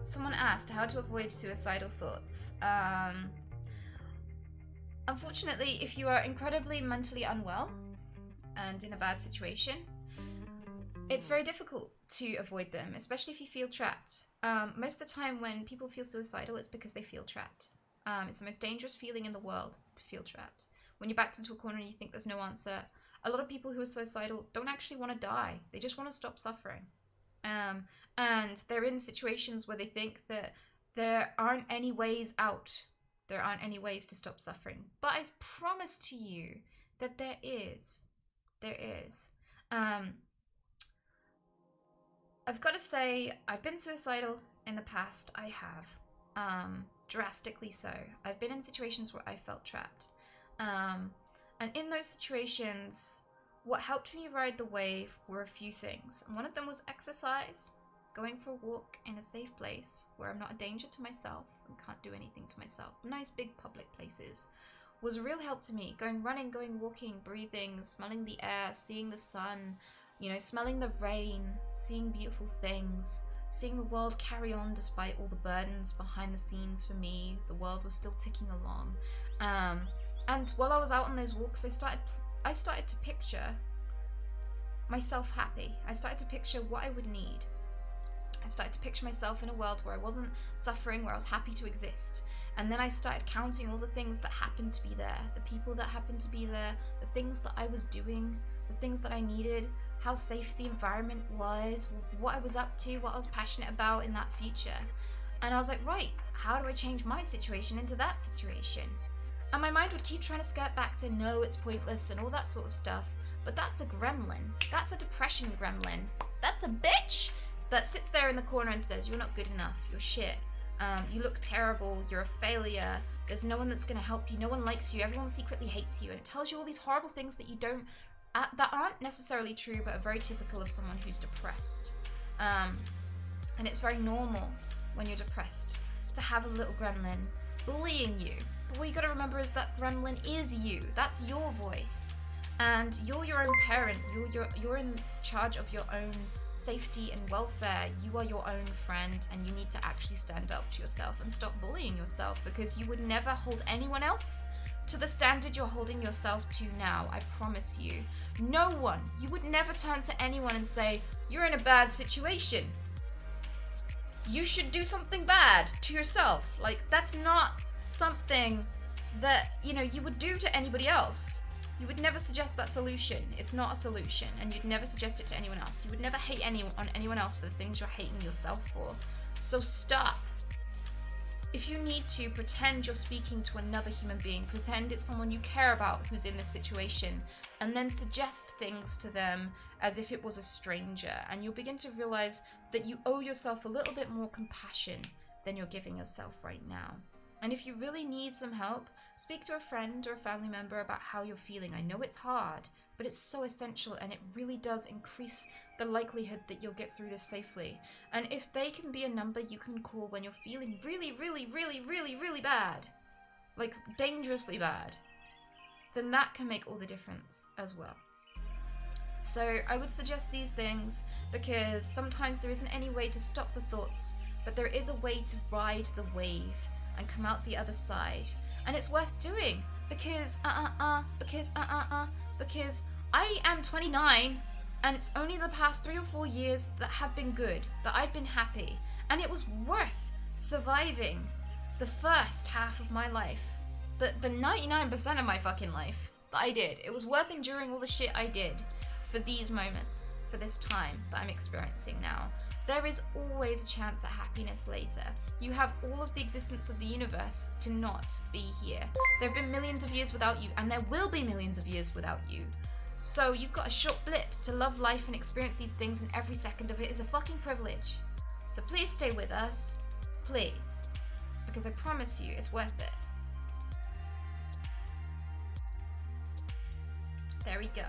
Someone asked how to avoid suicidal thoughts. Unfortunately, if you are incredibly mentally unwell and in a bad situation, it's very difficult to avoid them, especially if you feel trapped. Most of the time when people feel suicidal, it's because they feel trapped. It's the most dangerous feeling in the world to feel trapped. When you're backed into a corner and you think there's no answer, a lot of people who are suicidal don't actually want to die. They just want to stop suffering. And they're in situations where they think that there aren't any ways out. There aren't any ways to stop suffering. But I promise to you that there is. There is. I've got to say, I've been suicidal in the past. I have. Drastically so. I've been in situations where I felt trapped. And in those situations, what helped me ride the wave were a few things. And one of them was exercise. Going for a walk in a safe place where I'm not a danger to myself and can't do anything to myself. Nice big public places was a real help to me. Going running, going walking, breathing, smelling the air, seeing the sun, smelling the rain, seeing beautiful things, seeing the world carry on despite all the burdens behind the scenes for me. The world was still ticking along. And while I was out on those walks, I started to picture myself happy. I started to picture what I would need. I started to picture myself in a world where I wasn't suffering, where I was happy to exist. And then I started counting all the things that happened to be there, the people that happened to be there, the things that I was doing, the things that I needed, how safe the environment was, what I was up to, what I was passionate about in that future. And I was like, right, how do I change my situation into that situation? And my mind would keep trying to skirt back to no, it's pointless and all that sort of stuff. But that's a gremlin. That's a depression gremlin. That's a bitch that sits there in the corner and says, you're not good enough, you're shit, you look terrible, you're a failure, there's no one that's going to help you, no one likes you, everyone secretly hates you, and it tells you all these horrible things that that aren't necessarily true, but are very typical of someone who's depressed. And it's very normal when you're depressed to have a little gremlin bullying you. But what you got to remember is that gremlin is you. That's your voice. And you're your own parent. You're in charge of your own safety and welfare. You are your own friend, and you need to actually stand up to yourself and stop bullying yourself, because you would never hold anyone else to the standard you're holding yourself to now. I promise you. No one. You would never turn to anyone and say, you're in a bad situation. You should do something bad to yourself. Like, that's not something that, you would do to anybody else. You would never suggest that solution. It's not a solution, and you'd never suggest it to anyone else. You would never hate anyone else for the things you're hating yourself for. So stop. If you need to, pretend you're speaking to another human being. Pretend it's someone you care about who's in this situation, and then suggest things to them as if it was a stranger. And you'll begin to realize that you owe yourself a little bit more compassion than you're giving yourself right now. And if you really need some help, speak to a friend or a family member about how you're feeling. I know it's hard, but it's so essential, and it really does increase the likelihood that you'll get through this safely. And if they can be a number you can call when you're feeling really, really, really, really, really bad, like dangerously bad, then that can make all the difference as well. So I would suggest these things because sometimes there isn't any way to stop the thoughts, but there is a way to ride the wave and come out the other side. And it's worth doing because I am 29, and it's only the past 3 or 4 years that have been good, that I've been happy, and it was worth surviving the first half of my life, the 99% of my fucking life that I did. It was worth enduring all the shit I did for these moments, for this time that I'm experiencing now. There is always a chance at happiness later. You have all of the existence of the universe to not be here. There have been millions of years without you, and there will be millions of years without you. So you've got a short blip to love life and experience these things, and every second of it is a fucking privilege. So please stay with us. Please. Because I promise you, it's worth it. There we go.